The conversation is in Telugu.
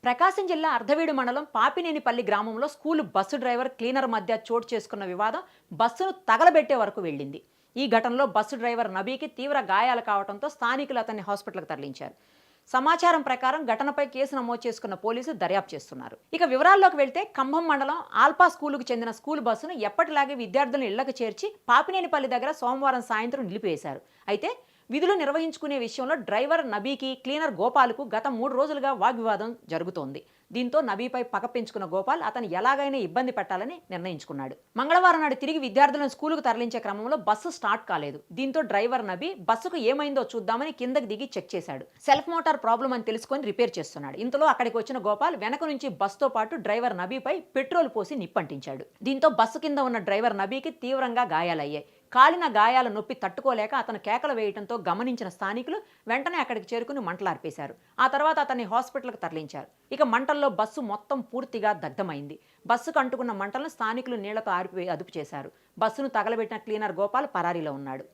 ప్రకాశం జిల్లా అర్ధవీడు మండలం పాపినేనిపల్లి గ్రామంలో స్కూలు బస్సు డ్రైవర్ క్లీనర్ మధ్య చోటు చేసుకున్న వివాదం బస్సును తగలబెట్టే వరకు వెళ్ళింది. ఈ ఘటనలో బస్సు డ్రైవర్ నబీకి తీవ్ర గాయాలు కావడంతో స్థానికులు అతన్ని హాస్పిటల్కి తరలించారు. సమాచారం ప్రకారం ఘటనపై కేసు నమోదు చేసుకున్న పోలీసులు దర్యాప్తు చేస్తున్నారు. ఇక వివరాల్లోకి వెళ్తే ఖమ్మం మండలం ఆల్పా స్కూలుకు చెందిన స్కూల్ బస్సును ఎప్పటిలాగే విద్యార్థులను ఇళ్లకు చేర్చి పాపినేనిపల్లి దగ్గర సోమవారం సాయంత్రం నిలిపివేశారు. అయితే విధులు నిర్వహించుకునే విషయంలో డ్రైవర్ నబీకి క్లీనర్ గోపాల్కు గత 3 రోజులుగా వాగ్వివాదం జరుగుతోంది. దీంతో నబీపై పగ పెంచుకున్న గోపాల్ అతను ఎలాగైనా ఇబ్బంది పెట్టాలని నిర్ణయించుకున్నాడు. మంగళవారం నాడు తిరిగి విద్యార్థులను స్కూలుకు తరలించే క్రమంలో బస్సు స్టార్ట్ కాలేదు. దీంతో డ్రైవర్ నబీ బస్సుకు ఏమైందో చూద్దామని కిందకి దిగి చెక్ చేశాడు. సెల్ఫ్ మోటార్ ప్రాబ్లం అని తెలుసుకొని రిపేర్ చేస్తున్నాడు. ఇంతలో అక్కడికి వచ్చిన గోపాల్ వెనక నుంచి బస్సుతో పాటు డ్రైవర్ నబీపై పెట్రోల్ పోసి నిప్పంటించాడు. దీంతో బస్సు కింద ఉన్న డ్రైవర్ నబీకి తీవ్రంగా గాయాలయ్యాయి. కాలిన గాయాల నొప్పి తట్టుకోలేక అతను కేకలు వేయడంతో గమనించిన స్థానికులు వెంటనే అక్కడికి చేరుకుని మంటలార్పేశారు. ఆ తర్వాత అతన్ని హాస్పిటల్కి తరలించారు. ఇక మంటల్లో బస్సు మొత్తం పూర్తిగా దగ్ధమైంది. బస్సుకు అంటుకున్న మంటలను స్థానికులు నీళ్లతో అదుపు చేశారు. బస్సును తగలబెట్టిన క్లీనర్ గోపాల్ పరారీలో ఉన్నాడు.